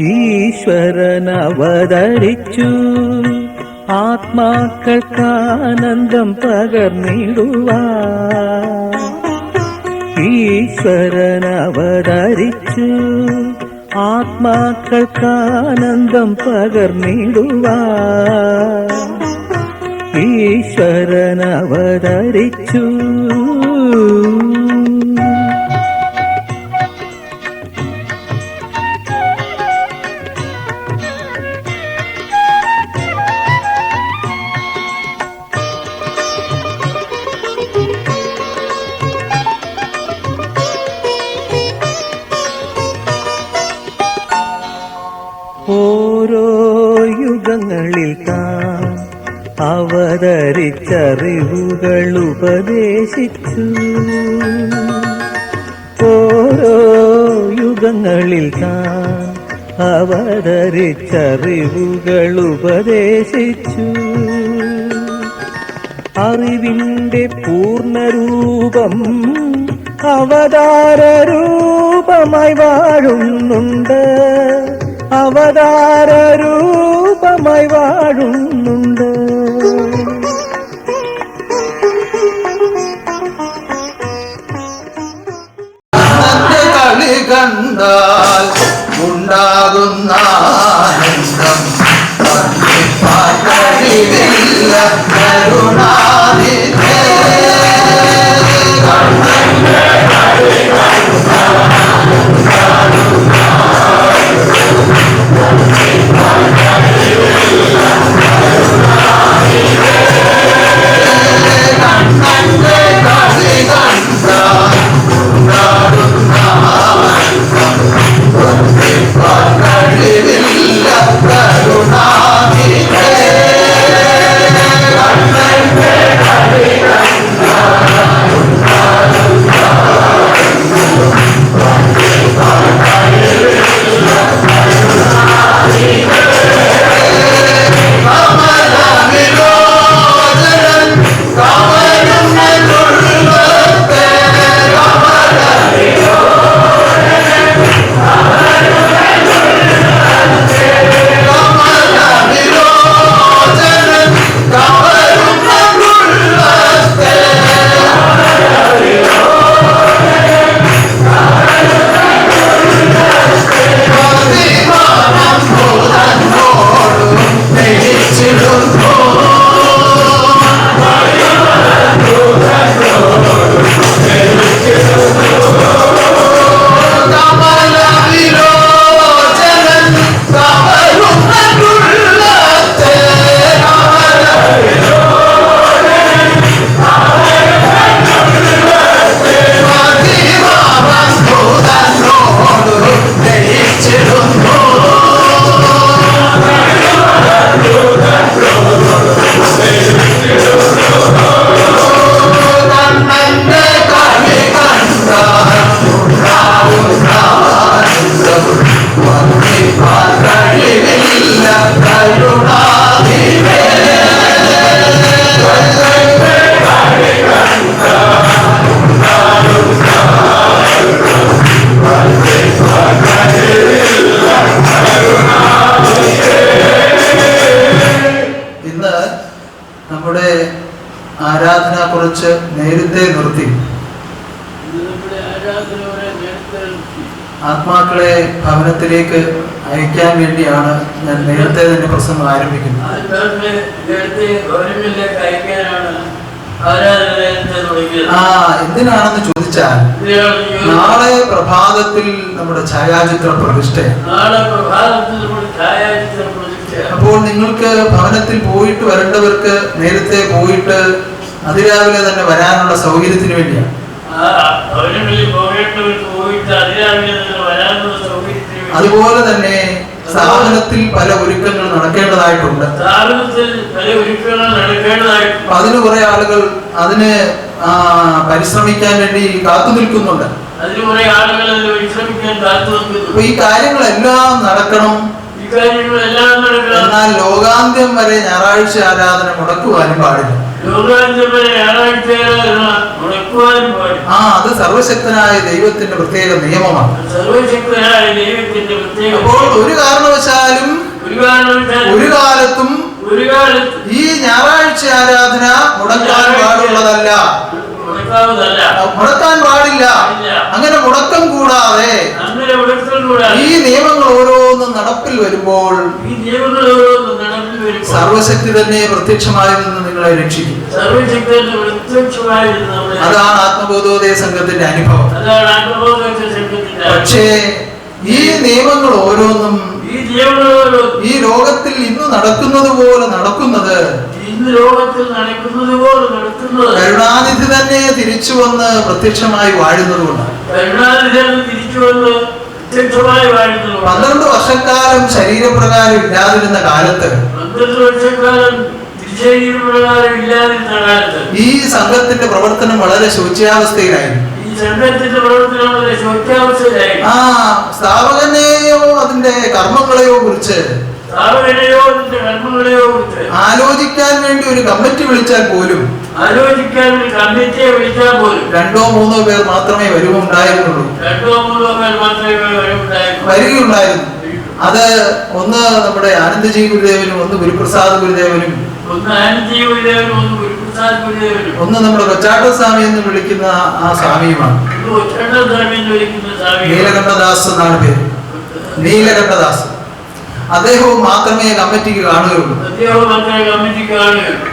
ഈശ്വരൻ അവതരിച്ചു ആത്മാക്കൾക്കാനന്ദം പകർന്നിടുവാൻ. ഈശ്വരൻ അവതരിച്ചു ആത്മാക്കൾക്കാനന്ദം പകർന്നിടുവാൻ. ഈശ്വരൻ അവതരിച്ചു. ഓരോ യുഗങ്ങളിൽ താൻ അവതരിച്ചറിവുകൾ ഉപദേശിച്ചു. ഓരോ യുഗങ്ങളിൽ താൻ അവതരിച്ചറിവുകൾ ഉപദേശിച്ചു. അറിവിന്റെ പൂർണ്ണരൂപം അവതാരരൂപമായി വാഴുന്നുണ്ട്. അവതാരരൂപമായി വാഴുന്നുണ്ട്. കളി കണ്ടാൽ ഉണ്ടാകുന്ന ആനന്ദം കഴിവില്ല കരുണാനിധേ. നമ്മുടെ ആരാധന കുറച്ച് നേരത്തെ നിർത്തി. ആത്മാക്കളെ ഭവനത്തിലേക്ക് അയക്കാൻ വേണ്ടിയാണ് ഞാൻ നേരത്തെ തന്നെ പ്രസംഗം ആരംഭിക്കുന്നത്. എന്തിനാണെന്ന് ചോദിച്ചാൽ നാളെ പ്രഭാതത്തിൽ നമ്മുടെ ഛായാചിത്ര പ്രതിഷ്ഠയാണ്. അപ്പോൾ നിങ്ങൾക്ക് ഭവനത്തിൽ പോയിട്ട് വരേണ്ടവർക്ക് നേരത്തെ പോയിട്ട് അതിരാവിലെ തന്നെ വരാനുള്ള സൗകര്യത്തിന് വേണ്ടിയാണ്. അതുപോലെ തന്നെ സ്ഥാപനത്തിൽ പല ഒരുക്കങ്ങൾ നടക്കേണ്ടതായിട്ടുണ്ട്. അതിന് കുറെ ആളുകൾ അതിന് പരിശ്രമിക്കാൻ വേണ്ടി കാത്തു നിൽക്കുന്നുണ്ട്. അപ്പൊ ഈ കാര്യങ്ങളെല്ലാം നടക്കണം. ഇക്കാര്യങ്ങളെല്ലാം നടക്കണം. എന്നാൽ ലോകാന്ത്യം വരെ ഞായറാഴ്ച ആരാധന മുടക്കുവാനും പാടില്ല. ലോകാന്ത്യം വരെ ഞായറാഴ്ച ആരാധന മുടക്കുവാനും പാടില്ല. അത് സർവശക്തനായ ദൈവത്തിന്റെ പ്രത്യേക നിയമമാണ്. സർവശക്തനായ ദൈവത്തിന്റെ പ്രത്യേക. അപ്പോൾ ഒരു കാരണവശാലും ഒരു കാലത്തും ഈ ഞായറാഴ്ച ആരാധന മുടക്കാൻ പാടുള്ളതല്ല, മുടക്കാൻ പാടില്ല. അങ്ങനെ മുടക്കം കൂടാതെ ഈ നിയമങ്ങൾ ഓരോന്നും നടപ്പിൽ വരുമ്പോൾ സർവശക്തി തന്നെ പ്രത്യക്ഷമായി നിന്ന് നിങ്ങളെ രക്ഷിക്കും. അതാണ് ആത്മബോധോദയ സംഘത്തിന്റെ അനുഭവം. പക്ഷേ ഈ നിയമങ്ങൾ ഓരോന്നും ഈ ലോകത്തിൽ ഇന്ന് നടക്കുന്നത് പോലെ നടക്കുന്നത് കരുണാനിധി തന്നെ തിരിച്ചു വന്ന് പ്രത്യക്ഷമായി വാഴുന്നത് കൊണ്ടാണ്. 12 വർഷക്കാലം ശരീരപ്രകാരം ഇല്ലാതിരുന്ന കാലത്ത് ഈ സംഘത്തിന്റെ പ്രവർത്തനം വളരെ ശോച്യാവസ്ഥയിലായിരുന്നു. സ്ഥാപകനെയോ അതിന്റെ കർമ്മങ്ങളെയോ കുറിച്ച് ആലോചിക്കാൻ വേണ്ടി ഒരു കമ്മിറ്റി വിളിച്ചാൽ പോലും 2 or 3 പേർ മാത്രമേ വരുമുണ്ടായിരുന്നുള്ളൂ, വരികയുണ്ടായിരുന്നു. അത് ഒന്ന് നമ്മുടെ ആനന്ദജി ഗുരുദേവനും, ഒന്ന് ഗുരുപ്രസാദ് ഗുരുദേവനും, ഒന്ന് നമ്മുടെ കൊച്ചാട്ട സ്വാമി എന്ന് വിളിക്കുന്ന ആ സ്വാമിയുമാണ്. നീലകണ്ഠദാസ് എന്നാണ് പേര്, നീലകണ്ഠദാസ്. അദ്ദേഹവും മാത്രമേ കമ്മിറ്റിക്ക് കാണുകയുള്ളൂ.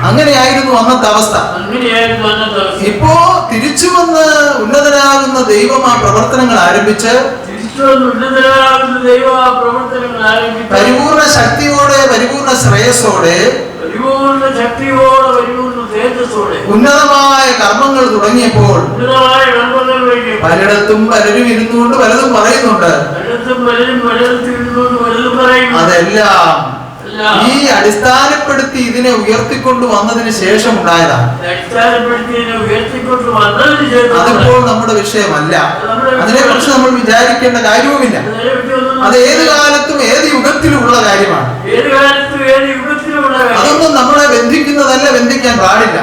അങ്ങനെയായിരുന്നു അന്നത്തെ അവസ്ഥ. ഇപ്പോ തിരിച്ചു വന്ന് ഉന്നതനാകുന്ന ദൈവം ആ പ്രവർത്തനങ്ങൾ ആരംഭിച്ച് പരിപൂർണ ശക്തിയോടെ, പരിപൂർണ ശ്രേയസ്സോടെ, ഉന്നതമായ കർമ്മങ്ങൾ തുടങ്ങിയപ്പോൾ പലയിടത്തും പലരും ഇരുന്നുകൊണ്ട് പലതും പറയുന്നുണ്ട്. അതെല്ലാം ഈ അടിസ്ഥാനപ്പെടുത്തി ഇതിനെ ഉയർത്തിക്കൊണ്ട് വന്നതിന് ശേഷം ഉണ്ടായതാണ്. അതിപ്പോൾ നമ്മുടെ വിഷയമല്ല, അതിനെക്കുറിച്ച് നമ്മൾ വിചാരിക്കേണ്ട കാര്യവുമില്ല. അത് ഏത് കാലത്തും ഏത് യുഗത്തിലുമുള്ള കാര്യമാണ്. അതൊന്നും നമ്മളെ ബന്ധിക്കുന്നതല്ല, ബന്ധിക്കാൻ പാടില്ല.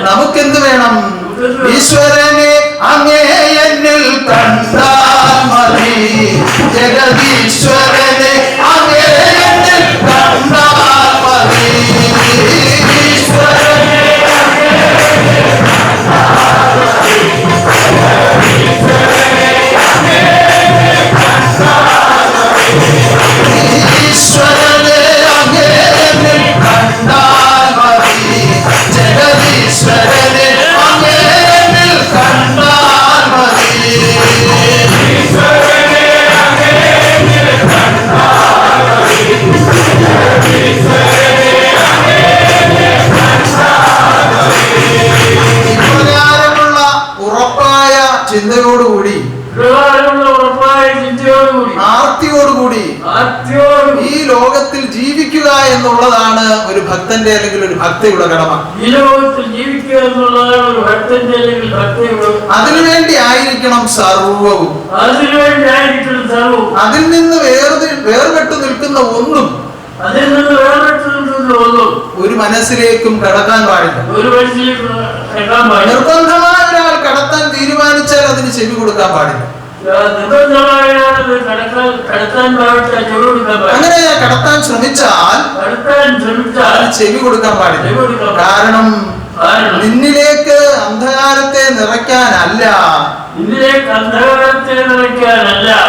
നമുക്കെന്ത് വേണം? ഈശ്വരനെ അങ്ങേ എന്നിൽ കണ്ടാൽ മതി, ജഗദീശ്വരനെ അങ്ങേ എന്നിൽ കണ്ടാൽ മതി, ഈശ്വരനെ ഈശ്വരനെ അങ്ങേ എന്നിൽ കണ്ടാൽ മതി, ജഗദീശ്വരനെ അങ്ങേ എന്നിൽ കണ്ടാൽ മതി, ഈശ്വരനെ അങ്ങേ എന്നിൽ കണ്ടാൽ മതി, ജഗദീശ്വരനെ അങ്ങേ എന്നിൽ കണ്ടാൽ മതി. ഇപ്രകാരമുള്ള ഉറപ്പായ ചിന്തയോടുകൂടി, ആർത്തിയോടുകൂടി ഈ ലോകത്തിൽ ജീവിക്കുക എന്നുള്ളതാണ് ഒരു ഭക്തന്റെ അല്ലെങ്കിൽ ഒരു ഭക്തയുടെ കടമ. അതിനുവേണ്ടി ആയിരിക്കണം സർവവും. അതിൽ നിന്ന് വേർപെട്ടു നിൽക്കുന്ന ഒന്നും ഒരു മനസ്സിലേക്കും കടക്കാൻ പാടില്ല. നിർബന്ധമായ ഒരാൾ കടത്താൻ തീരുമാനിച്ചാൽ അതിന് ചെവി കൊടുക്കാൻ പാടില്ല. അങ്ങനെ കടത്താൻ ശ്രമിച്ചാൽ ചെവി കൊടുക്കാൻ പാടില്ല. കാരണം നിന്നിലേക്ക് അന്ധകാരത്തെ നിറയ്ക്കാനല്ല,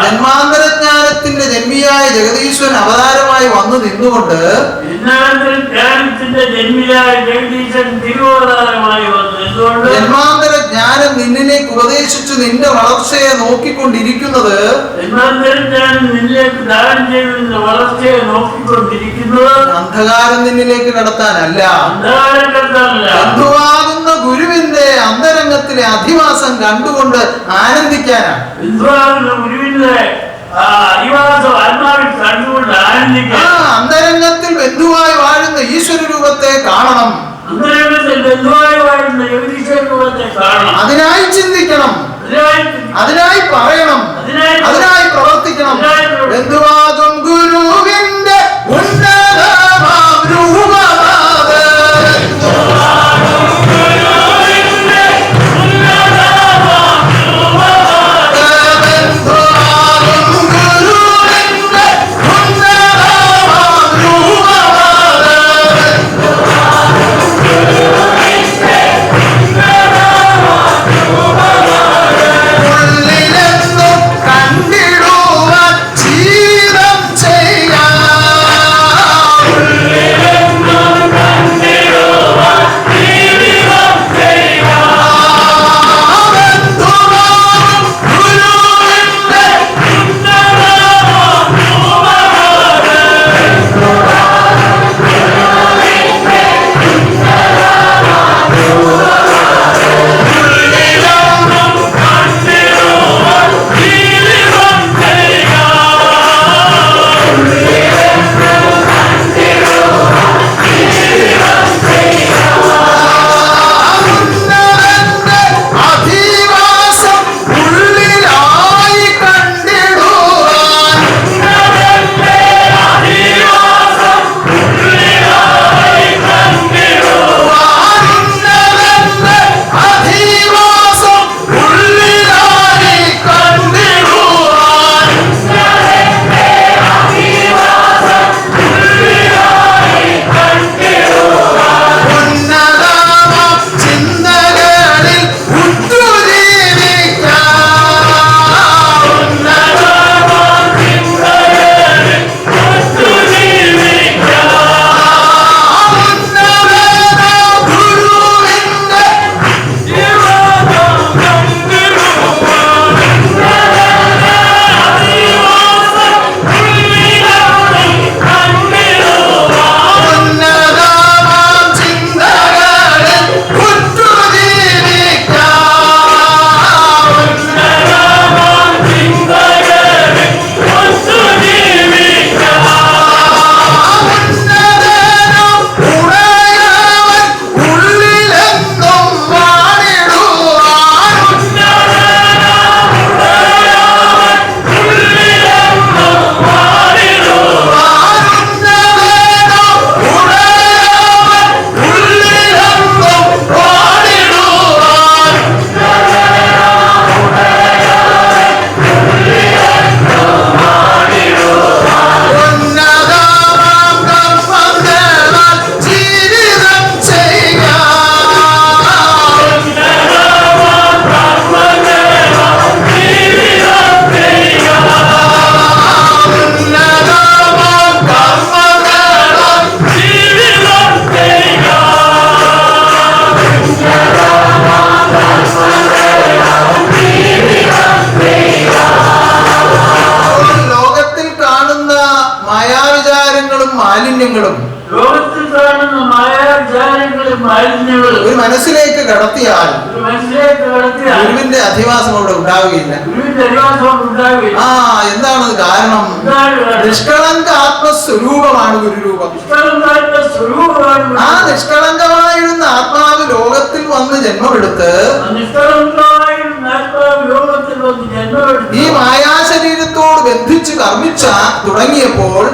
ജന്മാന്തരജ്ഞാനത്തിന്റെ ജന്മിയായ ജഗദീശ്വരൻ അവതാരമായി വന്നു നിന്നുകൊണ്ട് ജന്മാന്തര ജ്ഞാനം നിന്നിലേക്ക് ഉപദേശിച്ചു നിന്റെ വളർച്ചയെ നോക്കിക്കൊണ്ടിരിക്കുന്നത് അന്ധകാരം നിന്നിലേക്ക് കടത്താനല്ല, ബന്ധുവാകുന്ന ഗുരുവിന്റെ അന്തരംഗത്തിലെ അധിവാസം കണ്ടുകൊണ്ട് ആനന്ദിക്കാനാണ്. അന്തരംഗത്തിൽ ബന്ധുവായി വാഴുന്ന ഈശ്വര രൂപത്തെ കാണണം, അതിനായി ചിന്തിക്കണം. അതിനായി പറയണം, അതിനായി പ്രവർത്തിക്കണം. ബന്ധുവാകും ഗുരുവിന്റെ ഉന്നതമാം രൂപമാത്. മാലിന്യങ്ങളും ഒരു മനസ്സിലേക്ക് കടത്തിയാൽ ഗുരുവിന്റെ അധിവാസം അവിടെ ഉണ്ടാവുകയില്ല. എന്താണ് കാരണം? നിഷ്കളങ്ക ആത്മസ്വരൂപമാണ് ഗുരുരൂപം. ആ നിഷ്കളങ്കമായിരുന്ന ആത്മാവ് ലോകത്തിൽ വന്ന് ജന്മമെടുത്ത് ഈ മായാശരീരത്തോട് ബന്ധിച്ച് കർമ്മിച്ച തുടങ്ങിയപ്പോൾ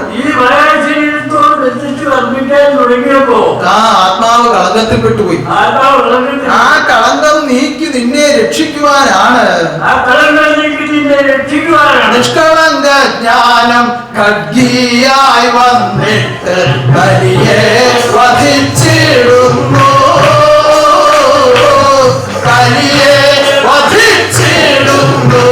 ആ ആത്മാവ് കളങ്കത്തിൽപ്പെട്ടുപോയി. ആ കളങ്കം നീക്കി നിന്നെ രക്ഷിക്കുവാനാണ് നിഷ്കളങ്ക ജ്ഞാനം ഖഡ്ഗിയായി വന്നിട്ട് കലിയെ വധിച്ചിടുന്നു. കലിയെ വധിച്ചിടുന്നു.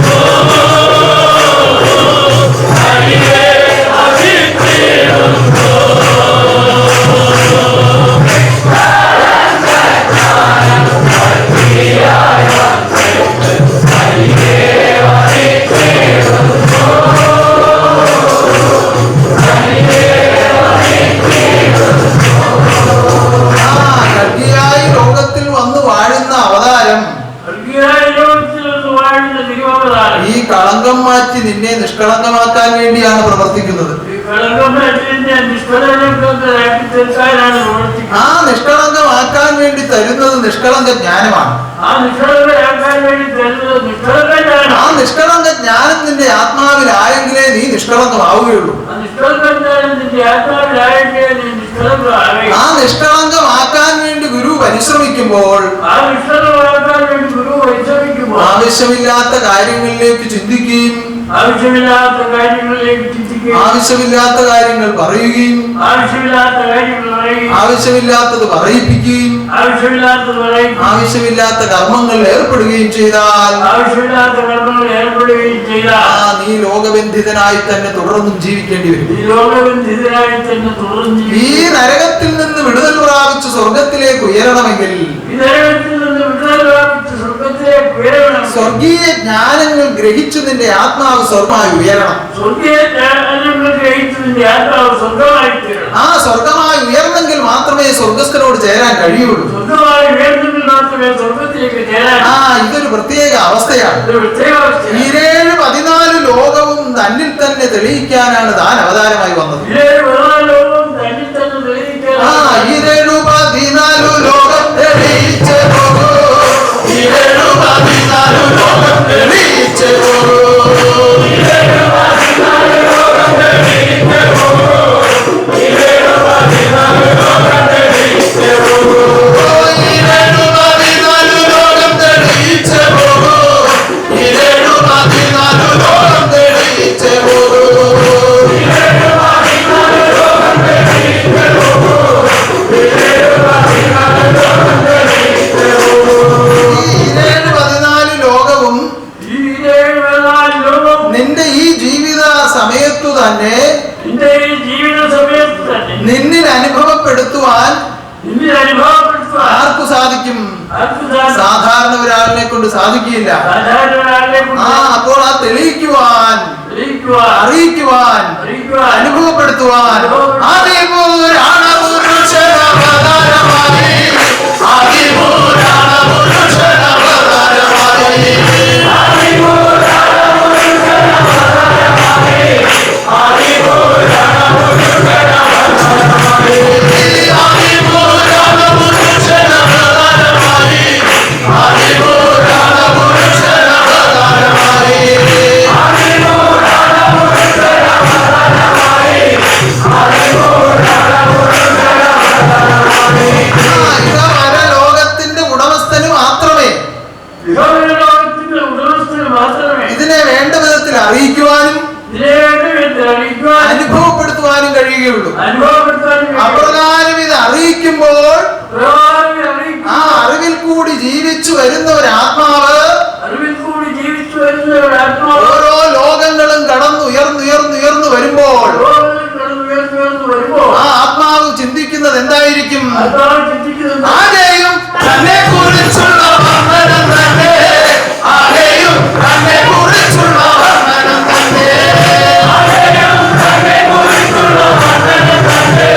Oh നിഷ്കളങ്കമാക്കാൻ വേണ്ടിയാണ് പ്രവർത്തിക്കുന്നത്. ആ നിഷ്കളങ്കമാക്കാൻ വേണ്ടി തരുന്നത് നിഷ്കളങ്ക ജ്ഞാനമാണ്. ആ നിഷ്കളങ്ക ജ്ഞാനം നിന്റെ ആത്മാവിലായെങ്കിലേ നീ നിഷ്കളങ്കമാവുകയുള്ളൂ. ആ നിഷ്കളങ്കമാക്കാൻ വേണ്ടി ഗുരു പരിശ്രമിക്കുമ്പോൾ ആവശ്യമില്ലാത്ത കാര്യങ്ങളിലേക്ക് ചിന്തിക്കുകയും ആവശ്യമില്ലാത്ത കാര്യങ്ങൾ പറയുകയും ആവശ്യമില്ലാത്തത് പറയിപ്പിക്കുകയും ആവശ്യമില്ലാത്ത കർമ്മങ്ങൾ ഏർപ്പെടുകയും ചെയ്താൽ നീ ലോകബന്ധിതനായി തന്നെ തുടർന്നും ജീവിക്കേണ്ടി വരും. ഈ നരകത്തിൽ നിന്ന് വിടുതൽ പ്രാപിച്ച് സ്വർഗത്തിലേക്ക് ഉയരണമെങ്കിൽ സ്വർഗീയ ജ്ഞാനങ്ങൾ ഗ്രഹിച്ചു നിന്റെ ആത്മാവ് സ്വർഗമായി ഉയരണം. ആ സ്വർഗമായി ഉയർന്നെങ്കിൽ മാത്രമേ സ്വർഗസ്ഥനോട് ചേരാൻ കഴിയുള്ളൂ. ആ ഇതൊരു പ്രത്യേക അവസ്ഥയാണ്. 14 ലോകവും തന്നിൽ തന്നെ തെളിയിക്കാനാണ് താൻ അവതാരമായി വന്നത്. 14 ലോകം തെളിയിച്ചു പോകൂ. 14 ലോകം തെളിയിച്ചു പോകൂ. 14 ലോകം തെളിയിച്ചു പോകൂ. 14 ലോകം തെളിയിച്ചു പോകൂ. 14 ലോകം തെളിയിച്ചു പോകൂ. 14 ലോകം തെളിയിച്ചു പോകൂ. നിന്റെ ഈ ജീവിത സമയത്തു തന്നെ നിന്നിൽ അനുഭവപ്പെടുത്തുവാൻ ആർക്കു സാധിക്കും? സാധാരണ ഒരാളിനെ കൊണ്ട് സാധിക്കില്ല. അപ്പോൾ ആ തെളിയിക്കുവാൻ, അറിയിക്കുവാൻ, അനുഭവപ്പെടുത്തുവാൻ ഇതിനെ വേണ്ട വിധത്തിൽ അറിയിക്കുവാനും അനുഭവപ്പെടുത്തുവാനും കഴിയുകയുള്ളൂ. അപ്രകാരം ഇത് അറിയിക്കുമ്പോൾ ആ അറിവിൽ കൂടി ജീവിച്ചു വരുന്ന ഒരു ആത്മാവ് ഓരോ ലോകങ്ങളും കടന്നുയർന്നുയർന്നുയർന്നു വരുമ്പോൾ ആ ആത്മാവ് ചിന്തിക്കുന്നത് എന്തായിരിക്കും? ആരെയും തന്നെ കുറിച്ചുള്ള വർണ്ണനം തന്നെ, ആരെയും തന്നെ കുറിച്ചുള്ള വർണ്ണനം തന്നെ, ആരെയും തന്നെ കുറിച്ചുള്ള വർണ്ണനം തന്നെ,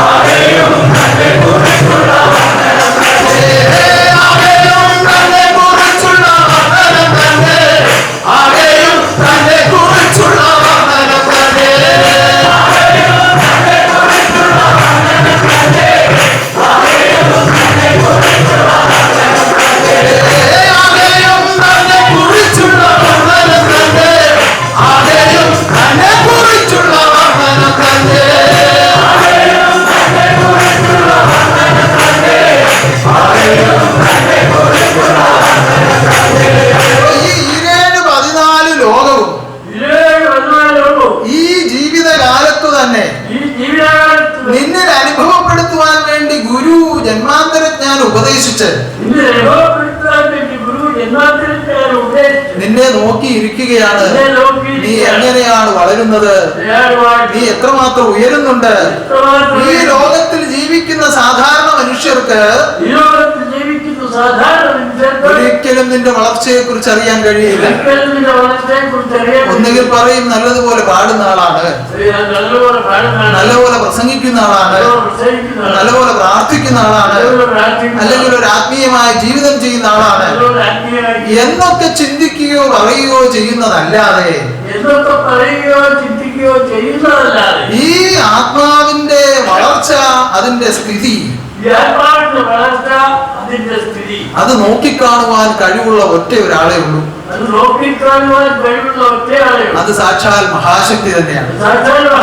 ആരെയും തന്നെ കുറിച്ചുള്ള വർണ്ണനം തന്നെ, ആരെയും തന്നെ കുറിച്ചുള്ള വർണ്ണനം തന്നെ, ആരെയും തന്നെ കുറിച്ചുള്ള വർണ്ണനം തന്നെ, ആരെയും തന്നെ കുറിച്ചുള്ള വർണ്ണനം തന്നെ, ആരെയും തന്നെ കുറിച്ചുള്ള വർണ്ണനം തന്നെ, ആരെയും തന്നെ കുറിച്ചുള്ള വർണ്ണനം തന്നെ, ആരെയും തന്നെ കുറിച്ചുള്ള വർണ്ണനം തന്നെ, ആരെയും തന്നെ കുറിച്ചുള്ള വർണ്ണനം തന്നെ, ആരെയും തന്നെ കുറിച്ചുള്ള വർണ്ണനം തന്നെ. ഈ 14 ലോകവും ഈ ജീവിതകാലത്തു തന്നെ നിന്നിൽ അനുഭവപ്പെടുത്തുവാൻ വേണ്ടി ഗുരു ജന്മാന്തരജ്ഞാനം ഉപദേശിച്ച് നിന്നെ നോക്കിയിരിക്കുകയാണ്. നീ എങ്ങനെയാണ് വളരുന്നത്? നീ എത്രമാത്രം ഉയരുന്നുണ്ട്? ഈ ലോകത്തിൽ ജീവിക്കുന്ന സാധാരണ മനുഷ്യർക്ക് ഒരിക്കലും നിന്റെ വളർച്ചയെ കുറിച്ച് അറിയാൻ കഴിയില്ല. ഒന്നുകിൽ പറയും നല്ലതുപോലെ പാടുന്ന ആളാണ്, നല്ലപോലെ പ്രസംഗിക്കുന്ന ആളാണ്, നല്ലപോലെ പ്രാർത്ഥിക്കുന്ന ആളാണ്, അല്ലെങ്കിൽ ഒരു ആത്മീയമായ ജീവിതം ചെയ്യുന്ന ആളാണ് എന്നൊക്കെ ചിന്തിക്കുകയോ പറയുകയോ ചെയ്യുന്നതല്ലാതെ എന്തൊക്കെ പറയുകയോ ചിന്തിക്കുകയോ ചെയ്യുന്നതല്ലാതെ ഈ ആത്മാവിന്റെ വളർച്ച, അതിന്റെ സ്ഥിതി, ഈ ആത്മാവിന്റെ വളർച്ച, അതിന്റെ സ്ഥിതി അത് നോക്കിക്കാണുവാൻ കഴിവുള്ള ഒറ്റ ഒരാളെ ഉള്ളൂ. അത് നോക്കിക്കാണുവാൻ കഴിവുള്ള ഒറ്റയാളെ ഉള്ളൂ. അത് സാക്ഷാൽ മഹാശക്തി തന്നെയാണ്. സാക്ഷാൽ ആ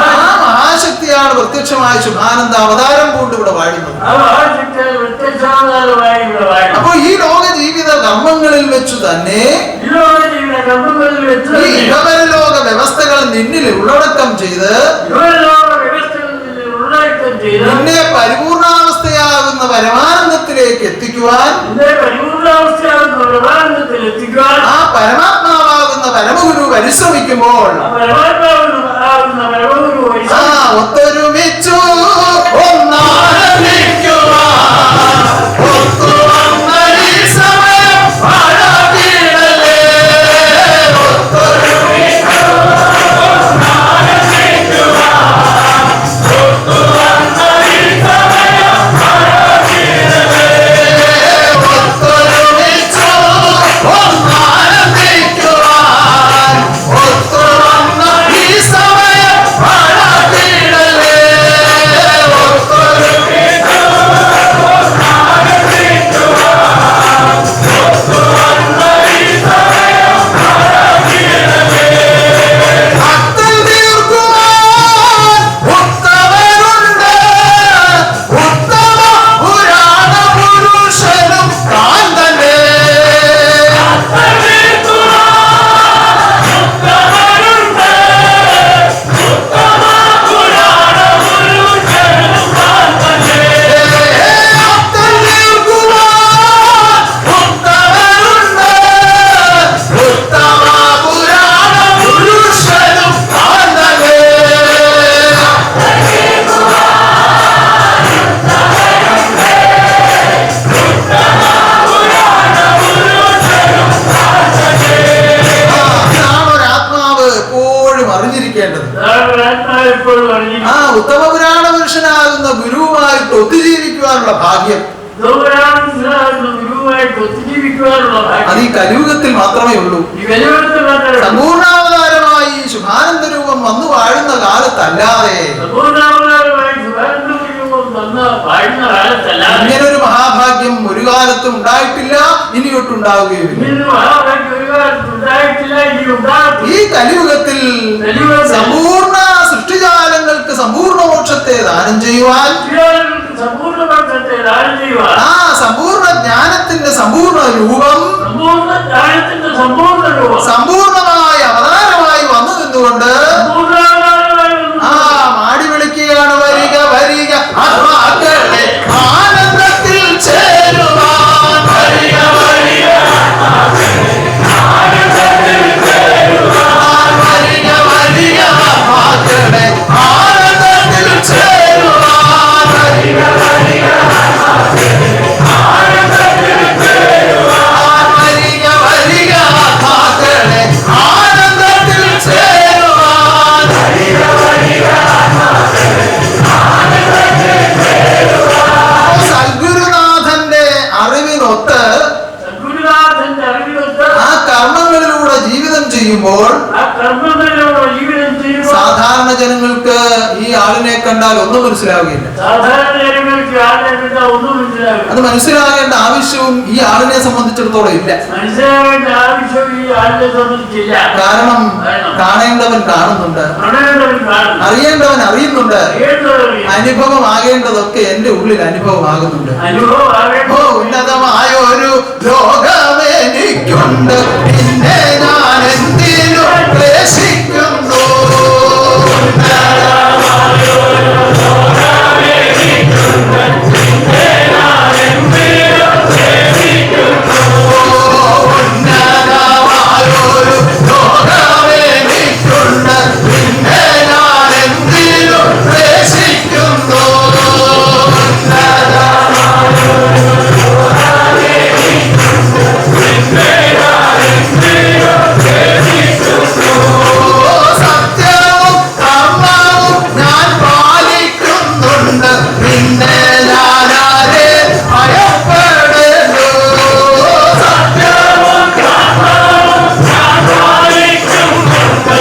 മഹാശക്തിയാണ് പ്രത്യക്ഷമായ ശുഭാനന്ദ അവതാരം കൊണ്ട് ഇവിടെ വാഴുന്നത്. ആ മഹാശക്തിയാൽ പ്രത്യക്ഷാവതാരമായി ഇവിടെ വാഴുന്നു. അപ്പോ ഈ ലോക ജീവിത കർമ്മങ്ങളിൽ വെച്ചു തന്നെ ഈ ലോക ജീവിത കർമ്മങ്ങളിൽ വെച്ച് ഈ ഇഹപരലോക വ്യവസ്ഥകൾ നിന്നിൽ ഉള്ളടക്കം ചെയ്ത് ഇഹപരലോക വ്യവസ്ഥകളിൽ ഉള്ളടക്കം ചെയ്ത് നിന്നെ പരിപൂർണാവസ്ഥയാകുന്ന പരമാനന്ദത്തിലേക്ക് എത്തിക്കുവാൻ, നിന്നെ പരിപൂർണാവസ്ഥയാകുന്ന പരമാനന്ദത്തിൽ എത്തിക്കുവാൻ ആ പരമാത്മാവാകുന്ന പരമഗുരു പരിശ്രമിക്കുമ്പോൾ പരമാത്മാവാകുന്ന പരമഗുരു ആ ഒത്തൊരുമിച്ചു ഒന്നാനന്ദിക്കുവാൻ ഒത്തുവന്ന ഈ സമയം പാഴാക്കിയിടലേ. ഒത്തൊരുമിച്ചു ഒന്നാനന്ദിക്കുവാൻ ഒത്തുവന്ന ഈ സമയം പാഴാക്കിയിടലേ. ഒത്തൊരുമിച്ചു ഒന്നാനന്ദിക്കുവാൻ ഒത്തുവന്ന ഈ സമയം പാഴാക്കിയിടലേ. ഭക്തൻ തീർക്കുവാൻ ഉത്തമനുണ്ട്, ഉത്തമ പുരാണ പുരുഷനും താൻ തന്നെ. ഭക്തൻ തീർക്കുവാൻ ഉത്തമനുണ്ട്, ഉത്തമ പുരാണ പുരുഷനും താൻ തന്നെ. അതാണ് ഒരാത്മാവ് എപ്പോഴും അറിഞ്ഞിരിക്കേണ്ടത്. എപ്പോഴും പറഞ്ഞു ആ ഉത്തമ പുരാണ പുരുഷനാകുന്ന ഗുരുവുമായിട്ട് ഒത്തുജീവിക്കുവാനുള്ള ഭാഗ്യം ഗുരുവായിട്ട് ഒത്തുജീവിക്കുവാനുള്ള അത് ഈ കലിയുഗത്തിൽ മാത്രമേ ഉള്ളൂ. ഈ വെല്ലുവിളി മാത്രമേ സമ്പൂർണാവതാരമായി ശുഭാനന്ദ രൂപം വന്നു വാഴുന്ന കാലത്തല്ലാതെ സമ്പൂർണ്ണാവതാരമായി ശുഭാനന്ദരൂപം വന്ന് വാഴുന്ന കാലത്തല്ലാതെ ഇങ്ങനൊരു മഹാഭാഗ്യം ഒരു കാലത്തും ഉണ്ടായിട്ടില്ല, ഇനിയൊട്ടുണ്ടാവുകയുമില്ല. ഇന്ന് മഹാഭാഗ്യം ഒരു കാലത്ത് ഉണ്ടായിട്ടില്ല, ഇനി ഉണ്ടാകത്തില്ല. ഈ കലിയുഗത്തിൽ സമ്പൂർണ്ണ സൃഷ്ടിജാലങ്ങൾക്ക് സമ്പൂർണ്ണ മോക്ഷത്തെ ദാനം ചെയ്യുവാൻ, സമ്പൂർണ്ണപക്ഷത്തെ ദാനം ചെയ്യുവാൻ, ആ സമ്പൂർണ്ണ ജ്ഞാനത്തിന്റെ സമ്പൂർണ്ണ രൂപം സമ്പൂർണ്ണ ജ്ഞാനത്തിന്റെ സമ്പൂർണ്ണ രൂപം സമ്പൂർണമായ അവതാരമായി വന്നു നിന്നുകൊണ്ട് സമ്പൂർണ്ണാവതാരമായി വന്നു ആ മാടി വിളിക്കുകയാണ്, വരിക വരിക ആത്മാക്കളെ ആനന്ദത്തിൽ ചേരുവാൻ. വരിക വരിക ആനന്ദത്തിൽ ചേരുവാൻ. വരിക വരിക ആത്മാക്കളെ ആനന്ദത്തിൽ ചേരുവാൻ. വരിക വരിക ആനന്ദത്തിൽ ചേരുവാൻ. വരിക വരിക ആത്മാക്കളെ ആനന്ദത്തിൽ ചേരുവാൻ. വരിക വരിക സദ്ഗുരുനാഥന്റെ അറിവിനൊത്ത് സദ്ഗുരുനാഥന്റെ അറിവിനൊത്ത് ആ കർമ്മങ്ങളിലൂടെ ജീവിതം ചെയ്യുമ്പോൾ ആ കർമ്മങ്ങളിലൂടെ ജീവിതം ചെയ്യുമ്പോൾ സാധാരണ ജനങ്ങൾക്ക് ഈ ആളിനെ കണ്ടാൽ ഒന്നും മനസ്സിലാവുകയില്ല. സാധാരണ ജനങ്ങൾക്ക് ആരെ കണ്ടാൽ ഒന്നും മനസ്സിലാവില്ല. അത് മനസ്സിലാകേണ്ട ആവശ്യവും ഈ ആളിനെ സംബന്ധിച്ചിടത്തോളം ഇല്ല. മനസ്സിലാവേണ്ട ആവശ്യം ഈ ആളിനെ സംബന്ധിച്ചില്ല. കാരണം കാണേണ്ടവൻ കാണുന്നുണ്ട്, പ്രണയത്തിൽ കാണുന്നു, അറിയേണ്ടവൻ അറിയുന്നുണ്ട്, അറിയേണ്ടതറിയും, അനുഭവമാകേണ്ടതൊക്കെ എന്റെ ഉള്ളിൽ അനുഭവമാകുന്നുണ്ട്. അനുഭവം ഓ ആകേണ്ട ഉന്നതമായ ഒരു ലോകമെനിക്കുണ്ട്, പിന്നെ ഞാൻ എന്തിനു ക്ലേശിക്കുന്നു. ഉന്നതമായ ഒരു ലോകമെനിക്കുണ്ട്, പിന്നെ ഞാൻ എന്തിനു ക്ലേശിക്കുന്നു. ഉന്നതമായ ഒരു ലോകമെനിക്കുണ്ട്, പിന്നെ ഞാൻ എന്തിനു ക്ലേശിക്കുന്നു. സത്യവും കർമ്മവും ഞാൻ പാലിക്കുന്നുണ്ട്, പിന്നെ ഞാനാരെ ഭയപ്പെടുന്നു. സത്യവും കർമ്മവും ഞാൻ പാലിക്കുന്നുണ്ട്,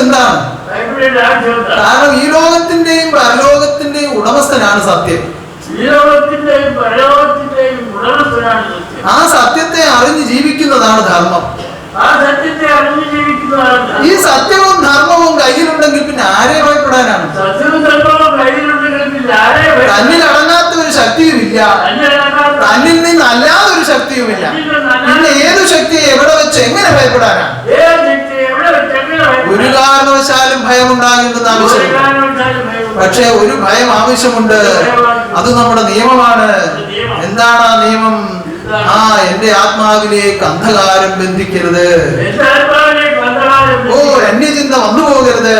എന്താണ്? ഭയപ്പെടേണ്ട ആവശ്യമില്ല. കാരണം ഈ ലോകത്തിന്റെയും പരലോകത്തിന്റെയും ഉടമസ്ഥനാണ് സത്യം. ഈ ലോകത്തിന്റെയും പരലോകത്തിന്റെയും ഉടമസ്ഥനാണ് സത്യം. ആ സത്യത്തെ അറിഞ്ഞ് ജീവിക്കുന്നതാണ് ധർമ്മം. ആ സത്യത്തെ അറിഞ്ഞു ജീവിക്കുന്നതാണ്. ഈ സത്യവും ധർമ്മവും കയ്യിലുണ്ടെങ്കിൽ പിന്നെ ആരെ ഭയപ്പെടാനാണ്? സത്യവും ധർമ്മവും കയ്യിലുണ്ടെങ്കിൽ പിന്നെ ആരെ തന്നിൽ അടങ്ങാത്ത ഒരു ശക്തിയുമില്ല, തന്നിൽ നിന്ന് അല്ലാതെ ഒരു ശക്തിയുമില്ല. പിന്നെ ഏതു ശക്തിയെ എവിടെ വെച്ച് എങ്ങനെ ഭയപ്പെടാനാണ്? ഒരു കാരണവശാലും ഭയമുണ്ടാകേണ്ടെന്ന് ആവശ്യമില്ല. പക്ഷേ ഒരു ഭയം ആവശ്യമുണ്ട്. അത് നമ്മുടെ നിയമമാണ്. എന്താണ് ആ നിയമം? എന്റെ ആത്മാവിലേക്ക് അന്ധകാരം ബന്ധിക്കരുത്. അന്യചിന്ത വന്നു പോകരുത്,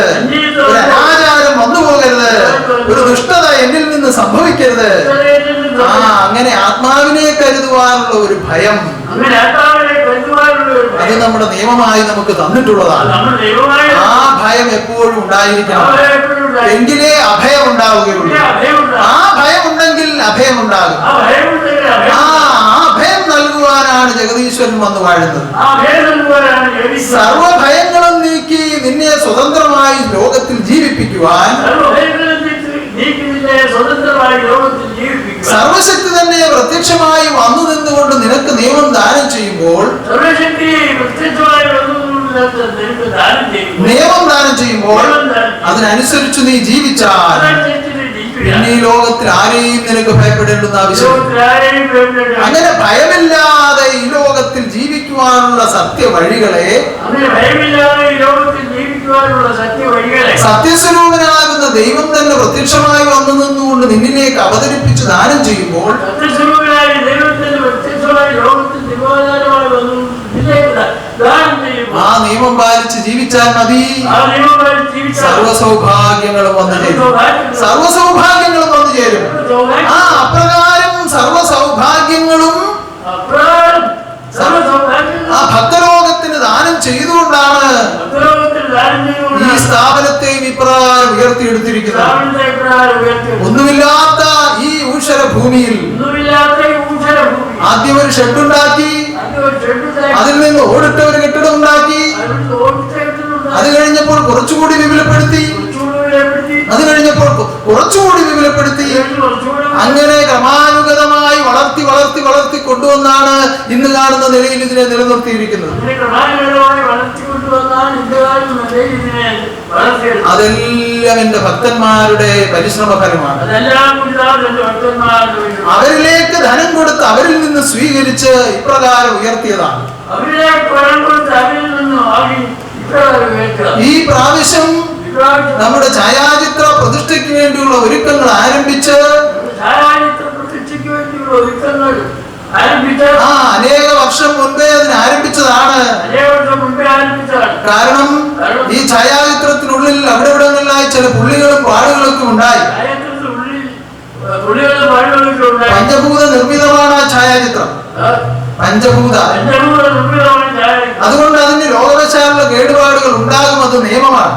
ഒരു അനാചാരം വന്നു പോകരുത്, ഒരു ദുഷ്ടത എന്നിൽ നിന്ന് സംഭവിക്കരുത്. അങ്ങനെ ആത്മാവിനെ കരുതുവാനുള്ള ഒരു ഭയം, അത് നമ്മുടെ നിയമമായി നമുക്ക് തന്നിട്ടുള്ളതാണ്. ആ ഭയം എപ്പോഴും ഉണ്ടായിരിക്കണം, എങ്കിലേ അഭയം ഉണ്ടാവുകയുള്ളൂ. ആ ഭയം ഉണ്ടെങ്കിൽ അഭയം ഉണ്ടാകും. ആ ഭയം നൽകുവാനാണ് ജഗദീശ്വരൻ വന്ന് വാഴുന്നത്. സർവഭയങ്ങളും നീക്കി നിന്നെ സ്വതന്ത്രമായി ലോകത്തിൽ ജീവിപ്പിക്കുവാൻ സർവശക്തി തന്നെ പ്രത്യക്ഷമായി വന്നു നിന്നുകൊണ്ട് നിനക്ക് നിയമം ദാനം ചെയ്യുമ്പോൾ, നിയമം ദാനം ചെയ്യുമ്പോൾ അതിനനുസരിച്ച് നീ ജീവിച്ചാൽ പിന്നെ ഈ ലോകത്തിൽ ആരെയും നിനക്ക് ഭയപ്പെടേണ്ടുന്ന ആവശ്യമില്ല. അങ്ങനെ ഭയമില്ലാതെ ഈ ലോകത്തിൽ ജീവിക്കുവാനുള്ള സത്യവഴികളെ സത്യസ്വരൂപനാകുന്ന ദൈവം തന്നെ പ്രത്യക്ഷമായി വന്നു നിന്നുകൊണ്ട് നിന്നിലേക്ക് അവതരിപ്പിച്ച് ദാനം ചെയ്യുമ്പോൾ ആ നിയമം പാലിച്ച് ജീവിച്ചാൽ മതി. സർവസൗഭാഗ്യങ്ങളും വന്നു ചേരും, സർവസൗഭാഗ്യങ്ങളും വന്നു ചേരും. അപ്രകാരം സർവസൗഭാഗ്യങ്ങളും ആ ഭക്തലോകത്തിന് ദാനം ചെയ്തുകൊണ്ടാണ് ഈ സ്ഥാപനത്തെയും ഇപ്രകാരം ഉയർത്തിയെടുത്തിരിക്കുന്നത്. ഒന്നുമില്ലാത്ത ഈ ഊഷര ഭൂമിയിൽ ആദ്യം ഒരു ഷെഡുണ്ടാക്കി, അതിൽ നിന്ന് ഓടിട്ട ഒരു കെട്ടിടം ഉണ്ടാക്കി, അത് കഴിഞ്ഞപ്പോൾ കുറച്ചുകൂടി വിപുലപ്പെടുത്തി, അത് കഴിഞ്ഞപ്പോൾ കുറച്ചുകൂടി വിപുലപ്പെടുത്തി, അങ്ങനെ ക്രമാനുഗതമായി വളർത്തി വളർത്തി വളർത്തി കൊണ്ടുവന്നാണ് ഇന്ന് കാണുന്ന നിലയിൽ ഇതിനെ നിലനിർത്തിയിരിക്കുന്നത്. അതെല്ലാം എന്റെ ഭക്തന്മാരുടെ പരിശ്രമ ഫലമാണ്. അവരിലേക്ക് ധനം കൊടുത്ത് അവരിൽ നിന്ന് സ്വീകരിച്ച് ഇപ്രകാരം ഉയർത്തിയതാണ്. ഈ പ്രാവശ്യം നമ്മുടെ ഛായാചിത്ര പ്രതിഷ്ഠയ്ക്ക് വേണ്ടിയുള്ള ഒരുക്കങ്ങൾ ആരംഭിച്ച് അനേക വർഷം മുൻപേ അതിന് ആരംഭിച്ചതാണ്. കാരണം ഈ ഛായാചിത്രത്തിനുള്ളിൽ അവിടെ ഇവിടങ്ങളിലായി ചില പുള്ളികളും പാടുകളൊക്കെ ഉണ്ടായി. പഞ്ചഭൂത നിർമ്മിതമാണ് ആ ഛായാചിത്രം, പഞ്ചഭൂത. അതുകൊണ്ട് അതിന് ലോകവശാലുള്ള കേടുപാടുകൾ ഉണ്ടാകും, അത് നിയമമാണ്,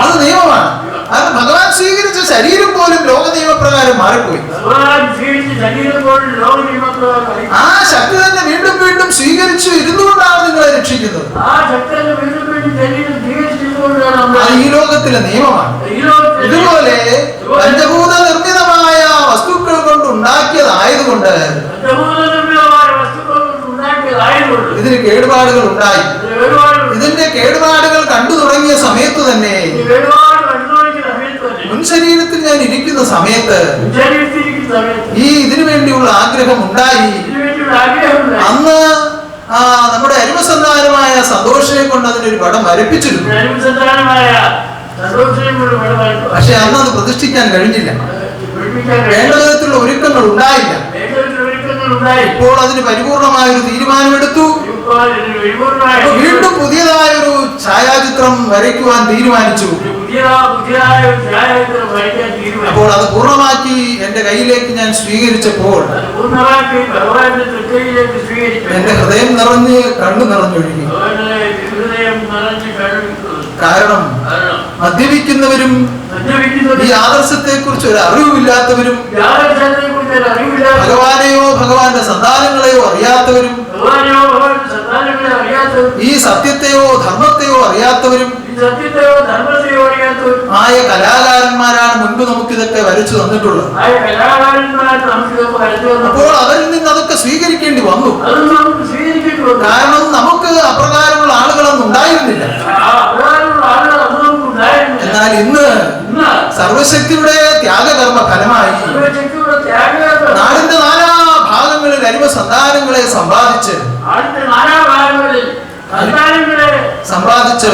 അത് നിയമമാണ്. അത് ഭഗവാൻ സ്വീകരിച്ച ശരീരം പോലും ലോക നിയമപ്രകാരം മാറിപ്പോയി. ആ ശക്തി തന്നെ വീണ്ടും വീണ്ടും സ്വീകരിച്ചു ഇരുന്നുകൊണ്ടാണ് നിങ്ങളെ രക്ഷിക്കുന്നത്. അത് ഈ ലോകത്തിലെ നിയമമാണ്. ഇതുപോലെ പഞ്ചഭൂത നിർമ്മിതമായ വസ്തുക്കൾ കൊണ്ട് ഉണ്ടാക്കിയതായതുകൊണ്ട് ഇതിന് കേടുപാടുകൾ ഉണ്ടായി. ഇതിന്റെ കേടുപാടുകൾ കണ്ടു തുടങ്ങിയ സമയത്ത് തന്നെ, മുൻ ശരീരത്തിൽ ഞാൻ ഇരിക്കുന്ന സമയത്ത് ഈ ഇതിനു വേണ്ടിയുള്ള ആഗ്രഹം ഉണ്ടായി. അന്ന് നമ്മുടെ അരിമസന്താനമായ സന്തോഷയെ കൊണ്ട് അതിനൊരു പടം വരപ്പിച്ചിരുന്നു. പക്ഷെ അന്ന് അത് പ്രതിഷ്ഠിക്കാൻ കഴിഞ്ഞില്ല, വേണ്ട വിധത്തിലുള്ള ഒരുക്കങ്ങൾ ഉണ്ടായില്ല. ഇപ്പോൾ അതിന് പരിപൂർണമായ ഒരു തീരുമാനമെടുത്തു. വീണ്ടും പുതിയതായൊരു ഛായാചിത്രം വരയ്ക്കുവാൻ തീരുമാനിച്ചു. അപ്പോൾ അത് പൂർണ്ണമാക്കി എന്റെ കയ്യിലേക്ക് ഞാൻ സ്വീകരിച്ചപ്പോൾ എന്റെ ഹൃദയം നിറഞ്ഞ് കണ്ണു നിറഞ്ഞൊഴുകി. കാരണം മദ്യപിക്കുന്നവരും ഈ ആദർശത്തെ കുറിച്ച് ഒരു അറിവില്ലാത്തവരും ഭഗവാനെയോ ഭഗവാന്റെ സന്താനങ്ങളെയോ അറിയാത്തവരും അറിയാത്തവരും ഈ സത്യത്തെയോ ധർമ്മത്തെയോ അറിയാത്തവരും ഈ സത്യത്തെയോ ധർമ്മത്തെയോ അറിയാത്തവരും ആയ കലാകാരന്മാരാണ് മുൻപ് നമുക്ക് ഇതൊക്കെ വരച്ചു തന്നിട്ടുള്ളത്. ആയ കലാകാരന്മാർ നമുക്ക് ഇതൊക്കെ വരച്ചു തന്നു. അപ്പോൾ അവരിൽ നിന്ന് അതൊക്കെ സ്വീകരിക്കേണ്ടി വന്നു. അതൊന്നും നമുക്ക് സ്വീകരിക്കേണ്ടി വന്നു. കാരണം നമുക്ക് അപ്രകാരമുള്ള ആളുകളൊന്നും ഉണ്ടായിരുന്നില്ല. അപ്രകാരമുള്ള ആളുകൾ അന്ന് നമുക്ക് ഉണ്ടായിരുന്നില്ല. എന്നാൽ ഇന്ന് സർവശക്തിയുടെ ത്യാഗകർമ്മ ഫലമായി സർവശക്തിയുടെ ത്യാഗകർമ്മ നാടിന്റെ നാനാ ഭാഗങ്ങളിൽ അരിമ സന്താനങ്ങളെ സമ്പാദിച്ച് നാടിന്റെ നാനാഭാഗങ്ങളിൽ സമ്പാദിച്ച്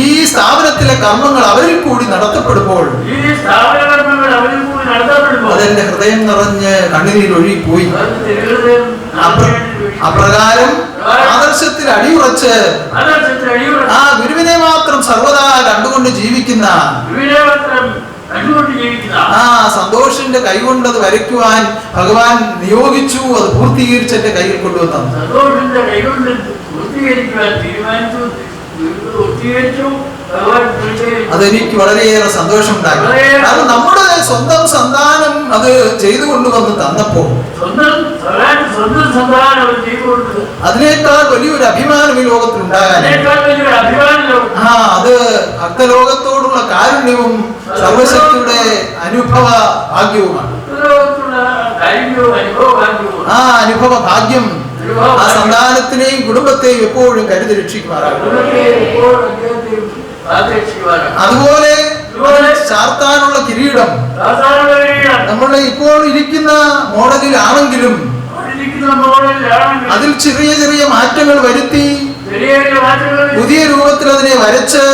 ഈ സ്ഥാപനത്തിലെ കർമ്മങ്ങൾ അവരിൽ കൂടി നടത്തപ്പെടുമ്പോൾ ഈ സ്ഥാപന കർമ്മങ്ങൾ അവരിൽ കൂടി നടത്തപ്പെടുമ്പോൾ അതെന്റെ ഹൃദയം നിറഞ്ഞ് കണ്ണുനീരൊഴുകിപ്പോയി. അപ്രകാരം ആദർശത്തിൽ അടിയുറച്ച് ആ ഗുരുവിനെ മാത്രം സർവദാ കണ്ടുകൊണ്ട് ജീവിക്കുന്ന ആ സന്തോഷിന്റെ കൈകൊണ്ടത് വരയ്ക്കുവാൻ ഭഗവാൻ നിയോഗിച്ചു. അത് പൂർത്തീകരിച്ച് എന്റെ കയ്യിൽ കൊണ്ടുവന്നു. അതെനിക്ക് വളരെയേറെ സന്തോഷമുണ്ടാക്കി. കാരണം നമ്മുടെ സ്വന്തം സന്താനം അത് ചെയ്തു കൊണ്ടുവന്ന് തന്നപ്പോൾ അതിനേക്കാൾ വലിയൊരു അഭിമാനം ഈ ലോകത്തിലുണ്ടാകാൻ അത് ഭക്തലോകത്തോടുള്ള കാരുണ്യവും സർവശക്തിയുടെ അനുഭവ ഭാഗ്യവുമാണ്. ആ അനുഭവ ഭാഗ്യം ആ സന്താനത്തിനെയും കുടുംബത്തെയും എപ്പോഴും കരുതി രക്ഷിക്കുമാറാകും. അതുപോലെ ചാർത്താനുള്ള കിരീടം നമ്മൾ ഇപ്പോൾ ഇരിക്കുന്ന മോഡലിലാണെങ്കിലും അതിൽ ചെറിയ ചെറിയ മാറ്റങ്ങൾ വരുത്തി പുതിയ രൂപത്തിൽ അതിനെ വരച്ച്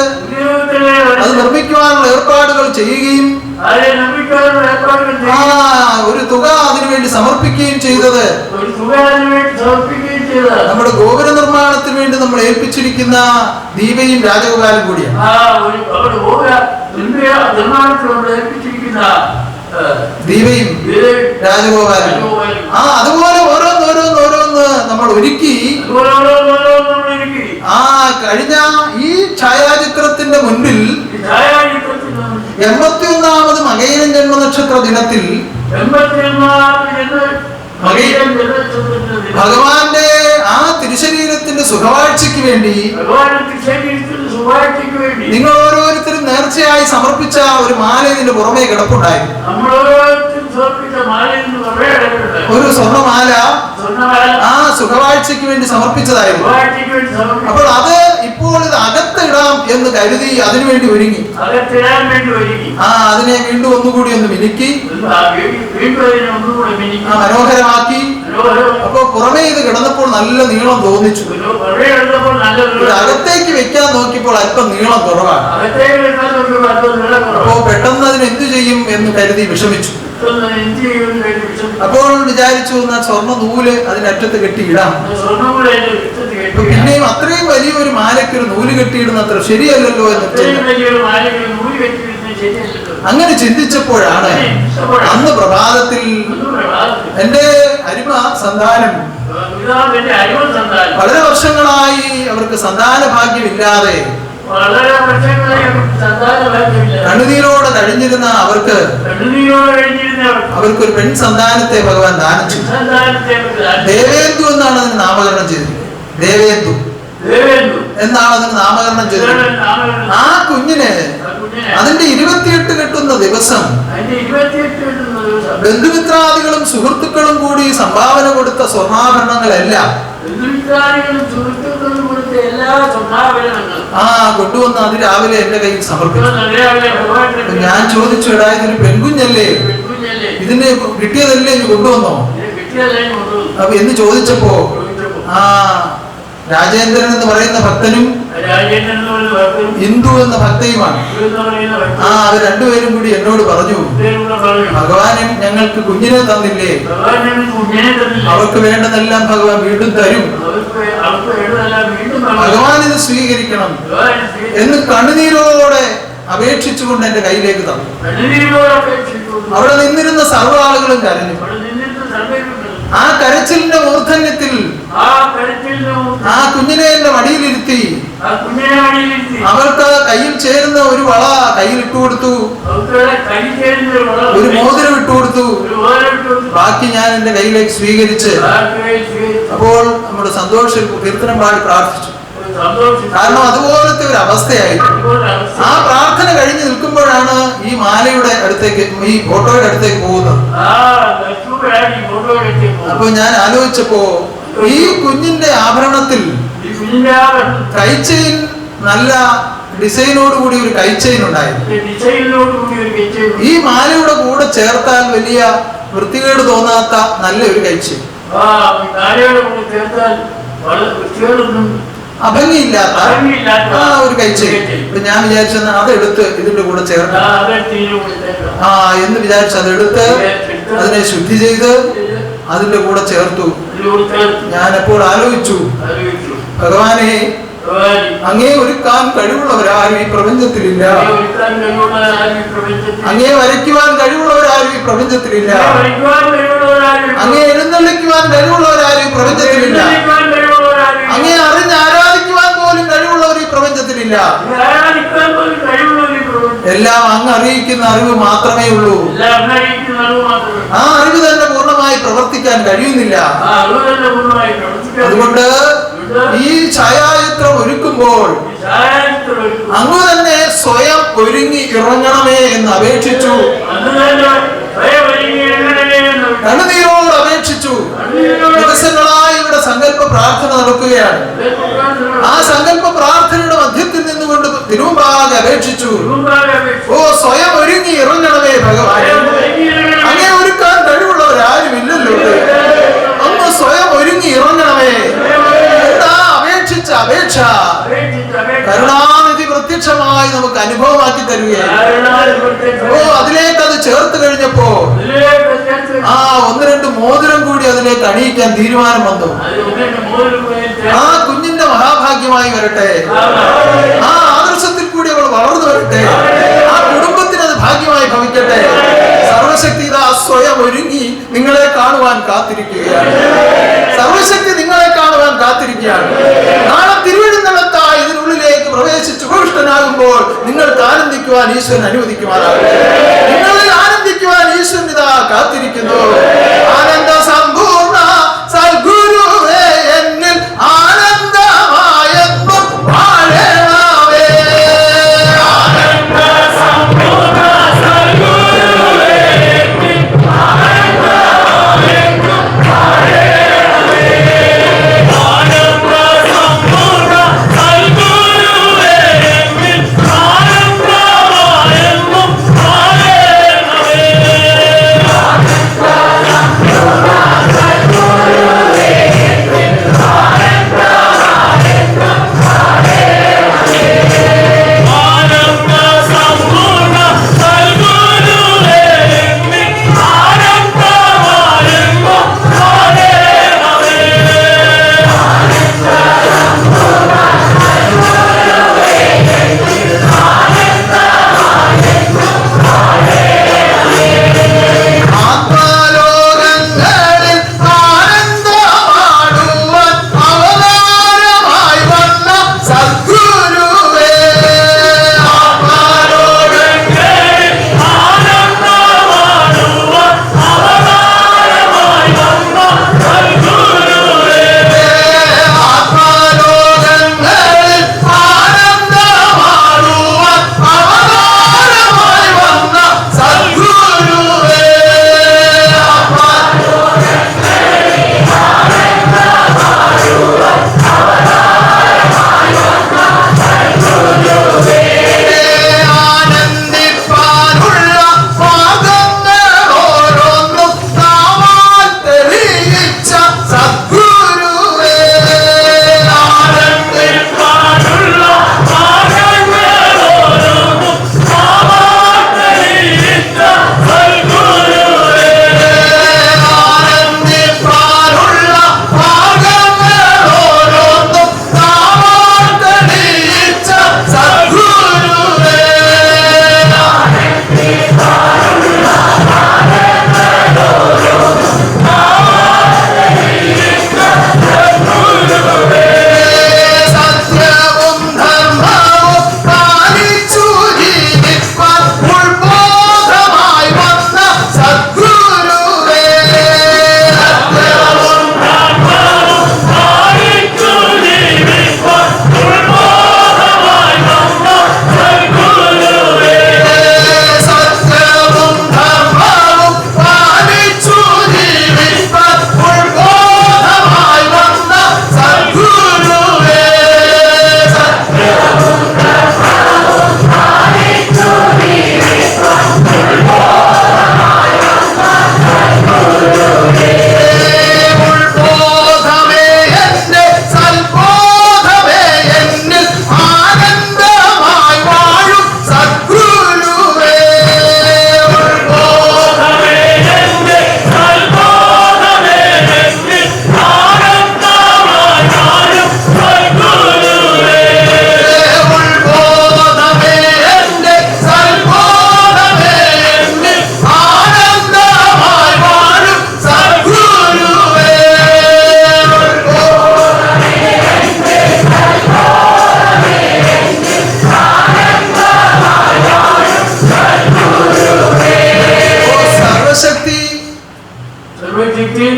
അത് നിർമ്മിക്കുവാനുള്ള ഏർപ്പാടുകൾ ചെയ്യുകയും ഒരു തുക അതിനുവേണ്ടി സമർപ്പിക്കുകയും ചെയ്തത് നമ്മുടെ ഗോപുര നിർമ്മാണത്തിന് വേണ്ടി നമ്മൾ ഏൽപ്പിച്ചിരിക്കുന്ന ദീപയും രാജഗോപാലും കൂടിയാണ്. ദീപയും രാജഗോപാലും അതുപോലെ ഓരോന്ന് നമ്മൾ ഒരുക്കി ആ കഴിഞ്ഞ ഈ ഛായാചിത്രത്തിന്റെ മുൻപിൽ 81ാമത് മകയിരം ജന്മനക്ഷത്ര ദിനത്തിൽ ഭഗവാന്റെ ആ തിരുശരീരത്തിന്റെ സുഖവാഴ്ചയ്ക്ക് വേണ്ടി നിങ്ങൾ ഓരോരുത്തരും നേർച്ചയായി സമർപ്പിച്ച ഒരു മാല ഇതിന്റെ പുറമേ കിടപ്പുണ്ടായിരുന്നു. ഒരു സ്വർണ്ണമാല ആ സുഖവാഴ്ചയ്ക്ക് വേണ്ടി സമർപ്പിച്ചതായിരുന്നു. അപ്പോൾ അത് ഇപ്പോൾ ഇത് അകത്തിടാം എന്ന് കരുതി അതിനുവേണ്ടി ഒരുങ്ങി. അതിനെ വീണ്ടും ഒന്നുകൂടി ഒന്ന് മിനുക്കി മനോഹരമാക്കി. അപ്പൊ പുറമേ ഇത് കിടന്നപ്പോൾ നല്ല നീളം തോന്നിച്ചു. അകത്തേക്ക് വെക്കാൻ നോക്കിയപ്പോൾ അല്പം നീളം കുറവാണ്. അപ്പോ പെട്ടെന്ന് അതിന് എന്തു ചെയ്യും എന്ന് കരുതി വിഷമിച്ചു. അപ്പോൾ വിചാരിച്ചു എന്നാൽ സ്വർണ്ണ നൂല് അതിനറ്റത്ത് കെട്ടിയിടാം. പിന്നെയും അത്രയും വലിയൊരു മാലയ്ക്ക് ഒരു നൂല് കെട്ടിയിടുന്ന അത്ര ശരിയല്ലല്ലോ എന്ന് അങ്ങനെ ചിന്തിച്ചപ്പോഴാണ് അന്ന് പ്രഭാതത്തിൽ എന്റെ അരിമ സന്താനം വളരെ വർഷങ്ങളായി അവർക്ക് സന്താന ഭാഗ്യമില്ലാതെ കണ്ണുനീരോടെ കഴിഞ്ഞിരുന്ന അവർക്കൊരു പെൺ സന്താനത്തെ ഭഗവാൻ ദാനം ചെയ്തു. ദേവേന്ദു എന്നാണ് അതിന് നാമകരണം ചെയ്തത്. ദേവേന്ദു എന്നാണ് അതിന് നാമകരണം ചെയ്തത്. ആ കുഞ്ഞിന് അതിന്റെ 28 കെട്ടുന്ന ദിവസം ബന്ധുമിത്രാദികളും സുഹൃത്തുക്കളും കൂടി സംഭാവന കൊടുത്ത സ്വർണ്ണാഭരണങ്ങളെല്ലാം കൊണ്ടുവന്ന് അതിരാവിലെ എന്റെ കയ്യിൽ സമർപ്പിച്ചു. ഞാൻ ചോദിച്ചു, എടാ ഇതൊരു പെൺകുഞ്ഞല്ലേ, ഇതിന് കിട്ടിയതല്ലേ ഇത് കൊണ്ടുവന്നോ? അപ്പൊ എന്ന് ചോദിച്ചപ്പോ രാജേന്ദ്രൻ എന്ന് പറയുന്ന ഭക്തനും ഇന്ദു എന്ന ഭക്തയുമാണ്. അവർ രണ്ടുപേരും കൂടി എന്നോട് പറഞ്ഞു, ഭഗവാനും ഞങ്ങൾക്ക് കുഞ്ഞിനെ തന്നില്ലേ, അവർക്ക് വേണ്ടതെല്ലാം ഭഗവാൻ വീണ്ടും തരും, ഭഗവാൻ ഇത് സ്വീകരിക്കണം എന്ന് കണ്ണുനീരോടെ അപേക്ഷിച്ചുകൊണ്ട് എന്റെ കയ്യിലേക്ക് തന്നു. അവിടെ നിന്നിരുന്ന സർവ്വ ആളുകളും കരഞ്ഞു. ആ കരച്ചിലിന്റെ മൂർധന്യത്തിൽ ആ കുഞ്ഞിനെ എന്റെ മടിയിലിരുത്തി അവർക്ക് കയ്യിൽ ചേരുന്ന ഒരു വള കയ്യിൽ ഇട്ടുകൊടുത്തു, ഒരു മോതിരം ഇട്ടുകൊടുത്തു. ബാക്കി ഞാൻ എന്റെ കയ്യിലേക്ക് സ്വീകരിച്ച് അപ്പോൾ നമ്മുടെ സന്തോഷം കീർത്തനം പാടി പ്രാർത്ഥിച്ചു. കാരണം അതുപോലത്തെ ഒരു അവസ്ഥയായിരുന്നു. ആ പ്രാർത്ഥന കഴിഞ്ഞ് നിൽക്കുമ്പോഴാണ് ഈ മാലയുടെ അടുത്തേക്ക്, ഈ ഫോട്ടോയുടെ അടുത്തേക്ക് പോകുന്നത്. അപ്പൊ ഞാൻ ആലോചിച്ചപ്പോ ഈ കുഞ്ഞിന്റെ ആഭരണത്തിൽ കൈച്ചെയിൻ, നല്ല ഡിസൈനോട് കൂടി ഒരു കൈച്ചെയിൻ ഉണ്ടായിരുന്നു. ഈ മാലയുടെ കൂടെ ചേർത്താൽ വലിയ വൃത്തികേട് തോന്നാത്ത നല്ലൊരു കൈച്ചെയിൻ, അഭംഗിയില്ലാത്ത ആ ഒരു കൈച്ചെയിൻ. ഇപ്പൊ ഞാൻ വിചാരിച്ചെന്ന് അതെടുത്ത് ഇതിന്റെ കൂടെ ചേർക്കാം എന്ന് വിചാരിച്ചു. അതെടുത്ത് അതിനെ ശുദ്ധി ചെയ്ത് അതിന്റെ കൂടെ ചേർത്തു. ഞാനെപ്പോൾ ആലോചിച്ചു, ഭഗവാനെ, അങ്ങേ ഒരുക്കാൻ കഴിവുള്ളവരാരും ഈ പ്രപഞ്ചത്തിലില്ല, അങ്ങേ വരയ്ക്കുവാൻ കഴിവുള്ളവരാരും ഈ പ്രപഞ്ചത്തിലില്ല, അങ്ങേ എഴുന്നള്ളിക്കുവാൻ കഴിവുള്ളവരാരും ഈ പ്രപഞ്ചത്തിലില്ല, അങ്ങേ അറിഞ്ഞ് ആരാധിക്കുവാൻ പോലും കഴിവുള്ളവർ ഈ പ്രപഞ്ചത്തിലില്ല. എല്ലാം അങ്ങ് അറിയിക്കുന്ന അറിവ് മാത്രമേ ഉള്ളൂ. ആ അറിവ് തന്നെ പൂർണ്ണമായി പ്രവർത്തിക്കാൻ കഴിയുന്നില്ല. അതുകൊണ്ട് ഈ ഛായാചിത്രം ഒരുക്കുമ്പോൾ അങ്ങ് തന്നെ സ്വയം ഒരുങ്ങി ഇറങ്ങണമേ എന്ന് അപേക്ഷിച്ചു, കണ്ണുനീരോട് അപേക്ഷിച്ചു. ദിവസങ്ങളായി ഇവിടെ സങ്കല്പ പ്രാർത്ഥന നടക്കുകയാണ്. ആ സങ്കല്പ പ്രാർത്ഥനയുടെ മധ്യത്തിൽ നിന്നുകൊണ്ട് തിരുമുമ്പാകെ അപേക്ഷിച്ചു, ഓ സ്വയം ഒരുങ്ങി ഇറങ്ങണമേ ഭഗവാൻ, അങ്ങനെ ഒരുക്കാൻ കഴിവുള്ളവരാരുമില്ലല്ലോ, അങ്ങ് സ്വയം ഒരുങ്ങി ഇറങ്ങണമേ. എന്താ അപേക്ഷിച്ച അപേക്ഷ കരുണാനിധി പ്രത്യക്ഷമായി നമുക്ക് അനുഭവമാക്കി തരികയാണ്. ഓ അതിലേക്ക് അത് ചേർത്ത് കഴിഞ്ഞപ്പോ ആ 1-2 മോതിരം കൂടി അതിലേക്ക് അണിയിക്കാൻ തീരുമാനം വന്നു. ആ കുഞ്ഞിന്റെ മഹാഭാഗ്യമായി വരട്ടെ, ആ ആദർശത്തിൽ കൂടി അവൾ വളർന്നു വരട്ടെ, ആ കുടുംബത്തിന് അത് ഭാഗ്യമായി ഭവിക്കട്ടെ. സർവശക്തി ഇതാ സ്വയം ഒരുങ്ങി നിങ്ങളെ കാണുവാൻ കാത്തിരിക്കുകയാണ്. സർവശക്തി നിങ്ങളെ കാണുവാൻ കാത്തിരിക്കുകയാണ്. നാളെ തിരുവഴുന്നള്ളത്തായി ഇതിനുള്ളിലേക്ക് പ്രവേശിച്ചു ഉപവിഷ്ടനാകുമ്പോൾ നിങ്ങൾക്ക് ആനന്ദിക്കുവാൻ ഈശ്വരൻ അനുവദിക്കുവാനാകും. നിങ്ങളിൽ ആനന്ദിക്കുവാൻ ഈശ്വരൻ ഇതാ കാത്തിരിക്കുന്നു. ആനന്ദ സമ്പൂർണ്ണ സദ്ഗുരുവേ എന്നിൽ ആനന്ദമായെന്നും വാഴണമേ.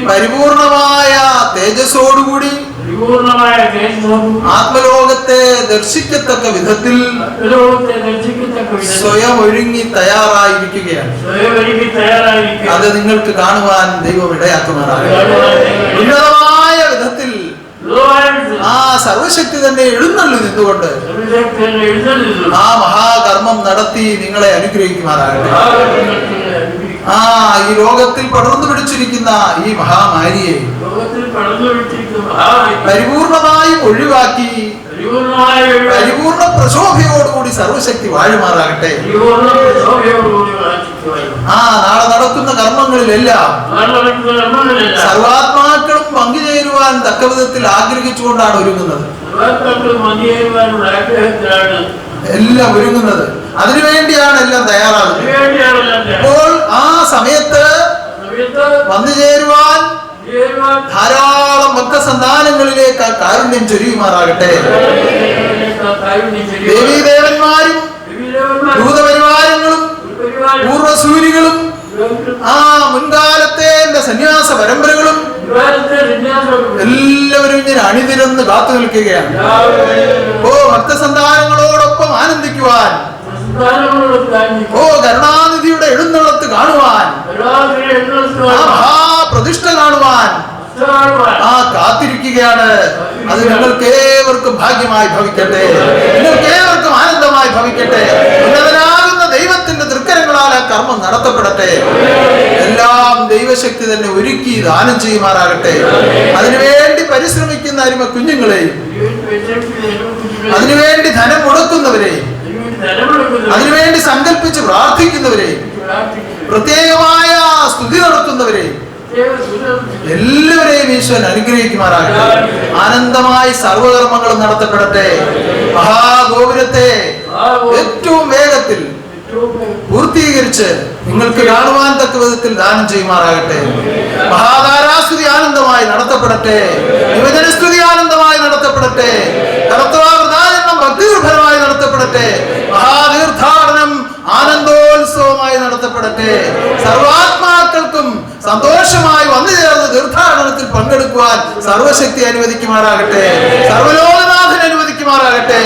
പരിപൂർണമായ തേജസ്സോടുകൂടി പരിപൂർണമായ തേജസ്സോടും ആത്മലോകത്തെ ദർശിക്കത്തക്ക വിധത്തിൽ ലോകത്തെ ദർശിക്കത്തക്ക വിധത്തിൽ സ്വയം ഒരുങ്ങി തയ്യാറായിരിക്കുകയാണ്. സ്വയം ഒരുങ്ങി തയ്യാറായിരിക്കുക. അത് നിങ്ങൾക്ക് കാണുവാൻ ദൈവം ഇടയാക്കുമാറാകട്ടെ. ഉന്നതമായ വിധത്തിൽ ആ സർവശക്തി തന്നെ എഴുന്നള്ളി നിന്നുകൊണ്ട് ആ മഹാകർമ്മം നടത്തി നിങ്ങളെ അനുഗ്രഹിക്കുമാറാകട്ടെ. ഈ ലോകത്തിൽ പടർന്നു പിടിച്ചിരിക്കുന്ന ഈ മഹാമാരിയെ പരിപൂർണമായും ഒഴിവാക്കി പരിപൂർണ പ്രശോഭയോടുകൂടി സർവശക്തി വാഴുമാറാകട്ടെ. നാളെ നടക്കുന്ന കർമ്മങ്ങളിലെല്ലാം സർവാത്മാക്കളും പങ്കുചേരുവാൻ തക്ക വിധത്തിൽ ആഗ്രഹിച്ചുകൊണ്ടാണ് ഒരുങ്ങുന്നത്. എല്ലാം ഒരുങ്ങുന്നത് അതിനുവേണ്ടിയാണ്, എല്ലാം തയ്യാറാകുന്നത്. അപ്പോൾ ആ സമയത്ത് വന്നു ചേരുവാൻ ധാരാളം ഭക്തസന്താനങ്ങളിലേക്ക് കാരുണ്യം ചൊരിയുമാറാകട്ടെ. ദേവീദേവന്മാരും ദൂതപരിവാരങ്ങളും പൂർവസൂരികളും മുൻകാലത്തെ സന്യാസ പരമ്പരകളും എല്ലാവരും ഇങ്ങനെ അണിനിരന്ന് കാത്തു നിൽക്കുകയാണ്. ഭക്തസന്താനങ്ങളോടൊപ്പം ആനന്ദിക്കുവാൻ, കരുണാനിധിയുടെ എഴുന്നള്ളത്ത് കാണുവാൻ, മഹാപ്രതിഷ്ഠ കാണുവാൻ കാത്തിരിക്കുകയാണ്. അത് നിങ്ങൾക്ക് ഏവർക്കും ഭാഗ്യമായി ഭവിക്കട്ടെ, നിങ്ങൾക്ക് ഏവർക്കും ആനന്ദമായി ഭവിക്കട്ടെ. ഉന്നതനാകുന്ന ദൈവത്തിന്റെ തൃക്കരങ്ങളാൽ ആ കർമ്മം നടത്തപ്പെടട്ടെ. എല്ലാം ദൈവശക്തി തന്നെ ഒരുക്കി ദാനം ചെയ്യുമാറാകട്ടെ. അതിനുവേണ്ടി പരിശ്രമിക്കുന്ന അരിമ കുഞ്ഞുങ്ങളെയും, അതിനുവേണ്ടി ധനം മുടക്കുന്നവരെയും, അതിനുവേണ്ടി സങ്കല്പിച്ച് പ്രാർത്ഥിക്കുന്നവരെയും, പ്രത്യേകമായ സ്തുതി നടത്തുന്നവരെയും എല്ലാവരെയും ഈശ്വരൻ അനുഗ്രഹിക്കുമാറാകട്ടെ. ആനന്ദമായി സർവകർമ്മങ്ങളും നടത്തപ്പെടട്ടെ. മഹാഗോപുരത്തെ ഏറ്റവും വേഗത്തിൽ പൂർത്തീകരിച്ച് നിങ്ങൾക്ക് കാണുവാൻ തക്ക വിധത്തിൽ ദാനം ചെയ്യുമാറാകട്ടെ. മഹാധാരാസ്തുതി ആനന്ദമായി നടത്തപ്പെടട്ടെ. യുവജനസ്തുതി ആനന്ദമായി നടത്തപ്പെടട്ടെ. കർത്തവാവൃതാചരണം ഭക്തിനിർഭരമായി നടത്തപ്പെടട്ടെ. മഹാതീർത്ഥാടനം ആനന്ദോത്സവമായി നടത്തപ്പെടട്ടെ. സർവാത്മാക്കൾക്കും സന്തോഷമായി വന്നു ചേർന്ന് തീർത്ഥാടനത്തിൽ പങ്കെടുക്കുവാൻ സർവശക്തി അനുവദിക്കുമാറാകട്ടെ. സർവലോകനാഥൻ അനുവദിക്കുമാറാകട്ടെ.